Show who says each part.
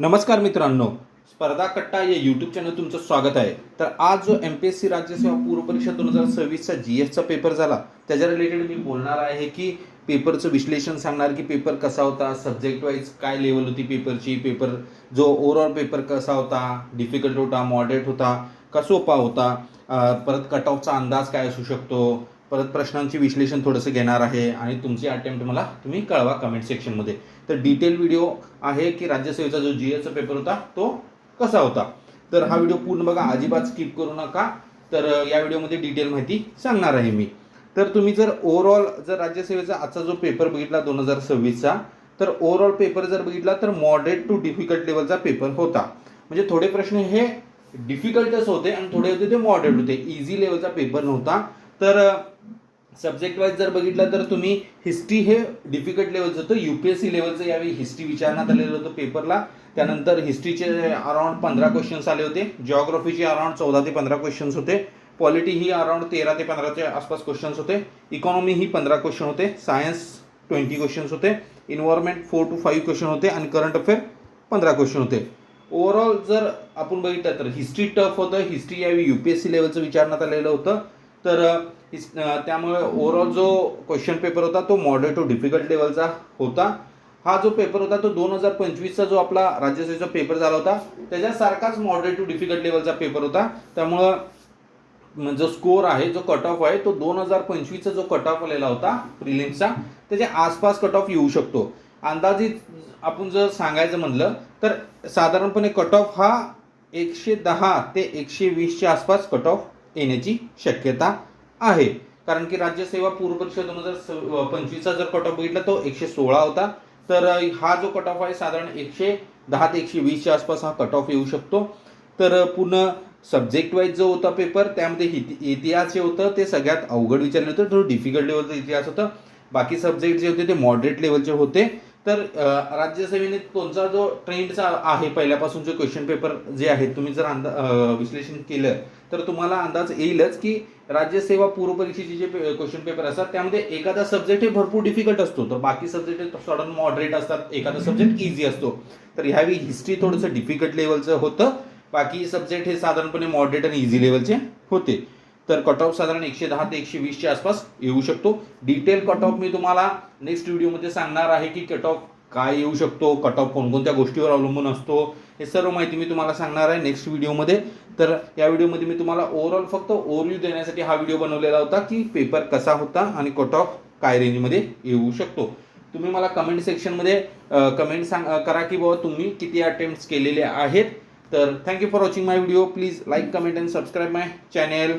Speaker 1: नमस्कार मित्रांनो, स्पर्धा कट्टा या यूट्यूब चॅनल तुमचं स्वागत आहे. तर आज जो MPSC राज्यसेवा पूर्व परीक्षा 2026चा GSचा पेपर झाला त्याच्या रिलेटेड मी बोलणार आहे की पेपरचं विश्लेषण सांगणार की पेपर कसा होता, सब्जेक्ट वाईज काय लेवल होती पेपरची, पेपर जो ओव्हरऑल पेपर कसा होता, डिफिकल्ट होता, मॉडरेट होता, का सोपा होता, परत कट ऑफचा अंदाज काय असू शकतो, परत प्रश्नांची विश्लेषण थोडंसं घेणार आहे आणि तुमची अटेम्प्ट मला तुम्ही कळवा कमेंट सेक्शनमध्ये. तर डिटेल व्हिडिओ आहे की राज्यसेवेचा जो GSचा पेपर होता तो कसा होता. तर हा व्हिडिओ पूर्ण बघा, अजिबात स्किप करू नका. तर या व्हिडिओमध्ये डिटेल माहिती सांगणार आहे मी. तर तुम्ही जर ओव्हरऑल राज्यसेवेचा आजचा जो पेपर बघितला 2026चा, तर ओव्हरऑल पेपर जर बघितला तर मॉडरेट टू डिफिकल्ट लेवलचा पेपर होता. म्हणजे थोडे प्रश्न हे डिफिकल्टच होते आणि थोडे होते ते मॉडरेट होते, इझी लेवलचा पेपर नव्हता. तर सब्जेक्ट वाईज जर बघितलं तर तुम्ही हिस्ट्री हे डिफिकल्ट लेवलचं होतं, UPSC लेवलचं यावेळी हिस्ट्री विचारण्यात आलेलं होतं पेपरला. त्यानंतर हिस्ट्रीचे अराउंड 15 क्वेश्चन्स आले होते, जिओग्राफीचे अराउंड 14 ते 15 क्वेश्चन्स होते, पॉलिटी ही अराउंड 13 ते 15च्या आसपास क्वेश्चन्स होते, इकॉनॉमी ही 15 क्वेश्चन होते, सायन्स 20 क्वेश्चन्स होते, इन्व्हायरमेंट 4 to 5 क्वेश्चन होते आणि करंट अफेअर 15 क्वेश्चन होते. ओव्हरऑल जर आपण बघितलं तर हिस्ट्री टफ होतं, हिस्ट्री यावेळी UPSC लेवलचं विचारण्यात आलेलं होतं. तर त्यामुळे ओव्हरऑल जो क्वेश्चन पेपर होता तो मॉडरेट टू डिफिकल्ट लेवलचा होता. हा जो पेपर होता तो 2025चा जो आपला राज्यसेवेचा पेपर झाला होता त्याच्यासारखाच मॉडरेट टू डिफिकल्ट लेवलचा पेपर होता. त्यामुळं जो स्कोर आहे, जो कट ऑफ आहे तो 2025चा जो कट ऑफ आलेला होता प्रिलिम्सचा त्याच्या आसपास कट ऑफ येऊ शकतो. अंदाजित आपण जर सांगायचं म्हणलं तर साधारणपणे कट ऑफ हा 110 ते 120च्या आसपास कट ऑफ येण्याची शक्यता आहे. कारण की राज्यसेवा पूर्व परीक्षा 2025चा जर कट ऑफ बघितला तो 116 होता. तर हा जो कट ऑफ आहे साधारण 110 ते 120च्या आसपास हा कट ऑफ येऊ शकतो. तर पूर्ण सब्जेक्ट वाईज जो होता पेपर त्यामध्ये इतिहास जे होतं ते सगळ्यात अवघड विचारलं होतं, थोडं डिफिकल्ट लेवलचा इतिहास होतं. बाकी सब्जेक्ट जे होते ते मॉडरेट लेवलचे होते. तर राज्यसेवेने तुमचा जो ट्रेंडचा आहे पहिल्यापासूनचे क्वेश्चन पेपर जे आहेत तुम्ही जर विश्लेषण केलं तर तुम्हाला अंदाज येईलच की राज्यसेवा पूर्व परीक्षेचे जे क्वेश्चन पेपर असतात त्यामध्ये एखादा सब्जेक्ट हे भरपूर डिफिकल्ट असतो, तर बाकी सब्जेक्ट सडन मॉडरेट असतात, एखादा सब्जेक्ट इझी असतो. तर ह्यावेळी हिस्ट्री थोडंसं डिफिकल्ट लेवलचं होतं, बाकी सब्जेक्ट हे साधारणपणे मॉडरेट आणि इझी लेवलचे होते. तर कट ऑफ साधारण 110 ते 120च्या आसपास येऊ शकतो. डिटेल कट ऑफ मी तुम्हाला नेक्स्ट व्हिडिओमध्ये सांगणार आहे की कट ऑफ काय येऊ शकतो, कट ऑफ कोणकोणत्या गोष्टीवर अवलंबून असतो, हे सर्व माहिती मी तुम्हाला सांगणार आहे नेक्स्ट व्हिडिओमध्ये. तर या व्हिडिओमध्ये मी तुम्हाला ओव्हरऑल फक्त ओव्हरव्ह्यू देण्यासाठी हा व्हिडिओ बनवलेला होता की पेपर कसा होता आणि कट ऑफ काय रेंजमध्ये येऊ शकतो. तुम्ही मला कमेंट सेक्शनमध्ये कमेंट करा की बाबा तुम्ही किती अटेम्प्ट्स केलेले आहेत. तर thank you for watching my video. Please like, comment and subscribe my channel.